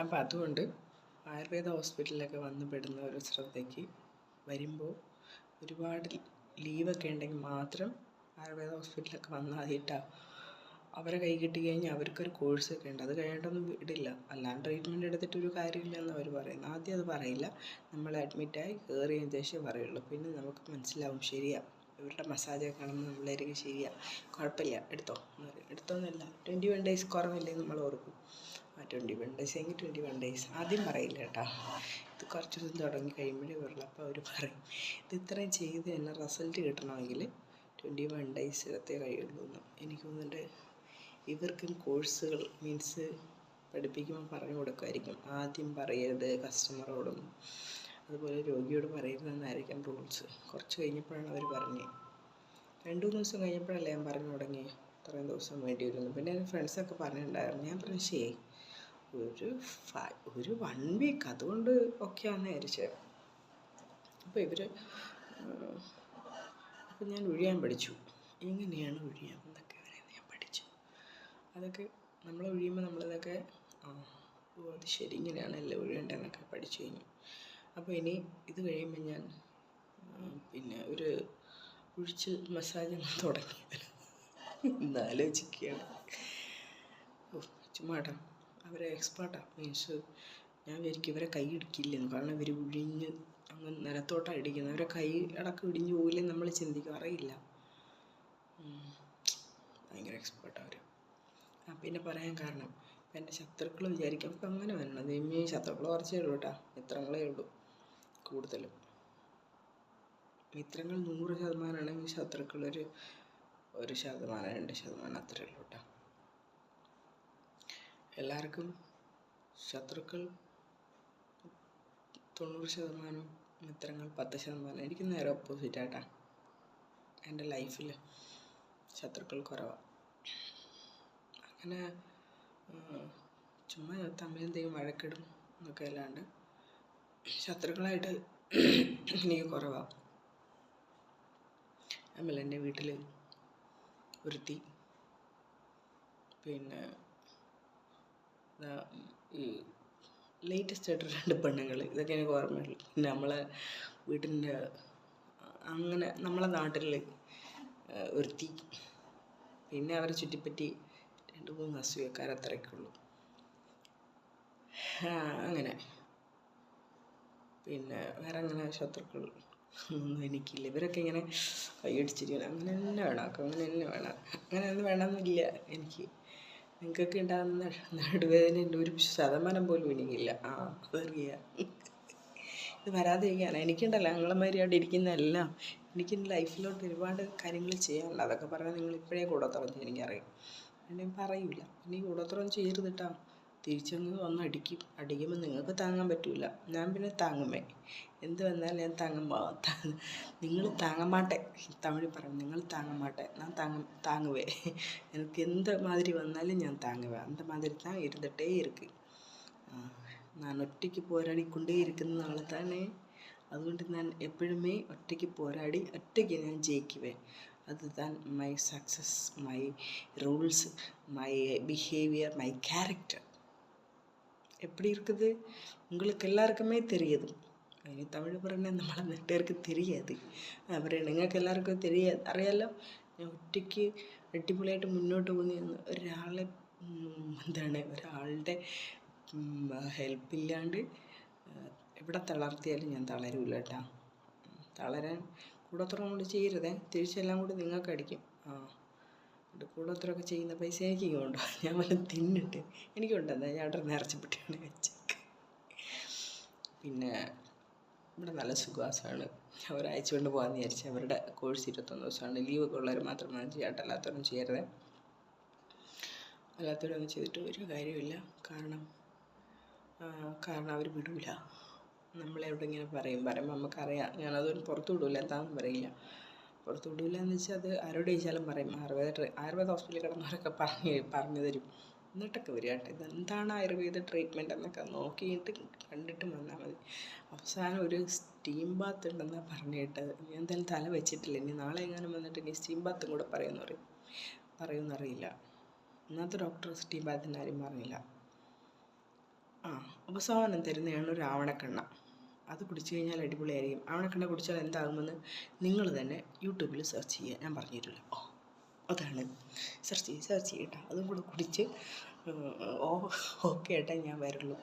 അപ്പം അതുകൊണ്ട് ആയുർവേദ ഹോസ്പിറ്റലിലൊക്കെ വന്ന് പെടുന്ന ഒരു ശ്രദ്ധയ്ക്ക് വരുമ്പോൾ ഒരുപാട് ലീവൊക്കെ ഉണ്ടെങ്കിൽ മാത്രം ആയുർവേദ ഹോസ്പിറ്റലൊക്കെ വന്നാൽ മതിയിട്ടാ. അവരെ കൈ കിട്ടി കഴിഞ്ഞാൽ അവർക്കൊരു കോഴ്സൊക്കെ ഉണ്ട്, അത് കഴിഞ്ഞിട്ടൊന്നും വിടില്ല. അല്ലാണ്ട് ട്രീറ്റ്മെൻറ്റ് എടുത്തിട്ടൊരു കാര്യമില്ലെന്ന് അവർ പറയുന്നത്. ആദ്യം അത് പറയില്ല, നമ്മൾ അഡ്മിറ്റായി കയറിയതിന് ശേഷം പറയുള്ളൂ. പിന്നെ നമുക്ക് മനസ്സിലാവും ശരിയാ, ഇവരുടെ മസാജൊക്കെ കാണുമ്പോൾ നമ്മളായിരിക്കും ശരിയാ, കുഴപ്പമില്ല എടുത്തോ എന്ന് പറയും. എടുത്തോന്നല്ല, 21 days കുറവില്ലേ നമ്മൾ ഓർക്കും. 21 days എങ്കിൽ 21 days ആദ്യം പറയില്ല കേട്ടോ. ഇത് കുറച്ച് ദിവസം തുടങ്ങി കഴിയുമ്പോഴേ വരുള്ളൂ. അപ്പോൾ അവർ പറയും ഇത് ഇത്രയും ചെയ്ത് തന്നെ റിസൾട്ട് കിട്ടണമെങ്കിൽ 21 days കഴിയുള്ളൂ എന്ന്. എനിക്ക് തോന്നുന്നുണ്ട് ഇവർക്കും കോഴ്സുകൾ മീൻസ് പഠിപ്പിക്കുമ്പോൾ പറഞ്ഞു കൊടുക്കുമായിരിക്കും, ആദ്യം പറയരുത് കസ്റ്റമറോടും അതുപോലെ രോഗിയോട് പറയരുതെന്നായിരിക്കും റൂൾസ്. കുറച്ച് കഴിഞ്ഞപ്പോഴാണ് അവർ പറഞ്ഞത്. 2-3 ദിവസം കഴിഞ്ഞപ്പോഴല്ലേ ഞാൻ പറഞ്ഞു തുടങ്ങി ഇത്രയും ദിവസം വേണ്ടി വരുന്നു. പിന്നെ എൻ്റെ ഫ്രണ്ട്സൊക്കെ പറഞ്ഞിട്ടുണ്ടായിരുന്നു. ഞാൻ പറഞ്ഞു ശരി ഒരു 1 week അതുകൊണ്ട് ഒക്കെയാണെന്ന് വിചാരിച്ചത്. അപ്പോൾ അപ്പം ഞാൻ ഒഴിയാൻ പഠിച്ചു. എങ്ങനെയാണ് ഒഴിയാൻ എന്നൊക്കെ ഞാൻ പഠിച്ചു. അതൊക്കെ നമ്മൾ ഒഴിയുമ്പോൾ നമ്മളിതൊക്കെ അത് ശരി ഇങ്ങനെയാണല്ലേ ഒഴിയേണ്ടതെന്നൊക്കെ പഠിച്ചു കഴിഞ്ഞു. അപ്പോൾ ഇനി ഇത് കഴിയുമ്പോൾ ഞാൻ പിന്നെ ഒരു ഒഴിച്ചിൽ മസാജ് തുടങ്ങിയാൽ എന്നാലോചിക്കുകയാണ്. ചുമ്മാട്ടാ അവരെ എക്സ്പേർട്ടാണ്, മീൻസ് ഞാൻ വിചാരിക്കും ഇവരെ കൈ ഇടിക്കില്ലെന്ന്. കാരണം ഇവർ ഒഴിഞ്ഞ് അങ്ങ് നിലത്തോട്ടാണ് ഇടിക്കുന്നത്. അവരെ കൈ അടക്കം ഇടിഞ്ഞ് പോകില്ലെന്ന് നമ്മൾ ചിന്തിക്കും, അറിയില്ല. ഭയങ്കര എക്സ്പേർട്ടാണ് അവർ. പിന്നെ പറയാൻ കാരണം ഇപ്പം എൻ്റെ ശത്രുക്കൾ വിചാരിക്കും അപ്പം അങ്ങനെ വരണം. ദൈവമേ, ശത്രുക്കൾ കുറച്ചേ ഉള്ളൂ കേട്ടോ, മിത്രങ്ങളേ ഉള്ളൂ കൂടുതലും. മിത്രങ്ങൾ 100% ശത്രുക്കൾ ഒരു 1%-2% അത്രയേ ഉള്ളൂ കേട്ടോ. എല്ലാവർക്കും ശത്രുക്കൾ 90%, മിത്രങ്ങൾ 10%. എനിക്ക് നേരെ ഓപ്പോസിറ്റായിട്ടാ. എൻ്റെ ലൈഫിൽ ശത്രുക്കൾ കുറവാണ്. അങ്ങനെ ചുമ്മാ തമ്മിൽ എന്തെങ്കിലും വഴക്കിടും എന്നൊക്കെ അല്ലാണ്ട് ശത്രുക്കളായിട്ട് എനിക്ക് കുറവാണ്. അതുപോലെ എൻ്റെ വീട്ടിൽ ഒരുത്തി, പിന്നെ ഈ ലേറ്റസ്റ്റ് ആയിട്ട് 2 പെണ്ണുങ്ങൾ, ഇതൊക്കെ എനിക്ക് ഓർമ്മയുള്ളൂ. പിന്നെ നമ്മളെ വീട്ടിൻ്റെ അങ്ങനെ നമ്മളെ നാട്ടിൽ ഒരുത്തി, പിന്നെ അവരെ ചുറ്റിപ്പറ്റി 2-3 അസൂയക്കാർ അത്രയ്ക്കുള്ളൂ. അങ്ങനെ പിന്നെ വേറെ അങ്ങനെ ശത്രുക്കൾ ഒന്നും എനിക്കില്ല. ഇവരൊക്കെ ഇങ്ങനെ കൈയടിച്ചിരിക്കണം, അങ്ങനെ തന്നെ വേണം, അങ്ങനെ തന്നെ വേണം, അങ്ങനെ ഒന്നും വേണമെന്നില്ല എനിക്ക്. നിങ്ങൾക്കൊക്കെ ഉണ്ടാകുന്ന നടുവേദനേൻ്റെ 1% പോലും എനിക്കില്ല. അതറിയാം. ഇത് വരാതിരിക്കുകയാണ്. എനിക്കുണ്ടല്ലോ ഞങ്ങളമാതിരി അവിടെ ഇരിക്കുന്നതെല്ലാം എനിക്ക് ലൈഫിലോട്ട് ഒരുപാട് കാര്യങ്ങൾ ചെയ്യാനുണ്ട്. അതൊക്കെ പറഞ്ഞാൽ നിങ്ങളിപ്പോഴേ കൂടോത്രം എനിക്കറിയാം. ഞാൻ പറയില്ല, ഇനി കൂടോത്രം ചെയ്യരുതിട്ടാ. തിരിച്ചങ്ങ് വന്ന് അടിക്കുമ്പോൾ നിങ്ങൾക്ക് താങ്ങാൻ പറ്റില്ല. ഞാൻ പിന്നെ താങ്ങുമേ, എന്ത് വന്നാലും ഞാൻ നിങ്ങൾ താങ്ങമാട്ടെ, തമിഴിൽ പറയും, നിങ്ങൾ താങ്ങമാട്ടെ, ഞാൻ താങ്ങുവേ. എനിക്ക് എന്ത് മാതിരി വന്നാലും ഞാൻ താങ്ങുവേ. அந்த மாதிரி தான் இருந்துகிட்டே இருக்கு. நான் ഒറ്റയ്ക്ക് പോരാടിക്കൊണ്ടേ ഇരിക്കുന്ന ആൾ തന്നെ. അതുകൊണ്ട് ഞാൻ എപ്പോഴുമേ ഒറ്റയ്ക്ക് പോരാടി ഒറ്റയ്ക്ക് ഞാൻ ജയിക്കുവേ. அதுதான் my success, my rules, my behaviour, my character. எப்படி இருக்குது உங்களுக்கு எல்லாருக்குமே தெரியுது. ഇനി തമിഴ് പറഞ്ഞാൽ നമ്മളെ നാട്ടുകാർക്ക് தெரியாது. അവരെ നിങ്ങൾക്ക് എല്ലാവർക്കും അറിയാമല്ലോ. ഞാൻ ഒറ്റയ്ക്ക് അടിപൊളിയായിട്ട് മുന്നോട്ട് പോകുന്ന ഒരാളുടെ ഹെൽപ്പില്ലാണ്ട് എവിടെ തളർത്തിയാലും ഞാൻ തളരില്ല കേട്ടോ. തളരാൻ കൂടോത്രം കൊണ്ട് ചെയ്യരുതേ, തിരിച്ചെല്ലാം കൂടി നിങ്ങൾക്ക് അടിക്കും. കൂടോത്രമൊക്കെ ചെയ്യുന്ന പൈസ എനിക്ക് കൊണ്ടോ, ഞാൻ വല്ലതും തിന്നിട്ട് എനിക്കുണ്ടെന്നാ ഞാൻ അവിടെ നിറച്ചപ്പെട്ടാണ് വെച്ചേക്ക്. പിന്നെ ഇവിടെ നല്ല സുഖവാസമാണ്. ഒരാഴ്ച കൊണ്ട് പോകാമെന്ന് വിചാരിച്ചു. അവരുടെ കോഴ്സ് 21 ദിവസമാണ്. ലീവൊക്കെ ഉള്ളവർ മാത്രമാണ് ചെയ്യാട്ട്, അല്ലാത്തവരും ചെയ്യരുത്. അല്ലാത്തവരൊന്നും ചെയ്തിട്ട് ഒരു കാര്യമില്ല. കാരണം അവർ വിടില്ല. നമ്മളെവിടെ ഇങ്ങനെ പറയുമ്പോൾ നമുക്കറിയാം. ഞാനതൊരു പുറത്തു വിടില്ല, എന്താണെന്ന് പറയില്ല. പുറത്തു വിടില്ല എന്ന് വെച്ചാൽ അത് ആരോട് ചോദിച്ചാലും പറയും. ആയുർവേദ ഹോസ്പിറ്റലിൽ കിടന്നവരൊക്കെ പറഞ്ഞു തരും. എന്നിട്ടൊക്കെ വരിക കേട്ടോ. ഇതെന്താണ് ആയുർവേദ ട്രീറ്റ്മെൻറ്റ് എന്നൊക്കെ നോക്കിയിട്ട് കണ്ടിട്ട് വന്നാൽ മതി. അവസാനം ഒരു സ്റ്റീം ബാത്ത് ഉണ്ടെന്നാണ് പറഞ്ഞു കേട്ടത്. ഞാൻ എന്തായാലും തല വെച്ചിട്ടില്ല. ഇനി നാളെ എങ്ങാനും വന്നിട്ട് ഇനി സ്റ്റീം ബാത്തും കൂടെ പറയുമെന്നറിയില്ല. ഇന്നത്തെ ഡോക്ടർ സ്റ്റീം ബാത്തിൻ്റെ ആരും പറഞ്ഞില്ല. അവസാനം തരുന്നതാണ് ഒരു ആവണക്കെണ്ണ. അത് കുടിച്ചു കഴിഞ്ഞാൽ അടിപൊളിയായിരിക്കും. ആവണക്കെണ്ണ കുടിച്ചാൽ എന്താകുമെന്ന് നിങ്ങൾ തന്നെ യൂട്യൂബിൽ സെർച്ച് ചെയ്യുക, ഞാൻ പറഞ്ഞിട്ടില്ല. അതാണ് സെർച്ച് ചെയ്യട്ടോ. അതും കൂടെ കുടിച്ച് ഓക്കെ ആയിട്ടേ ഞാൻ വരുള്ളൂ.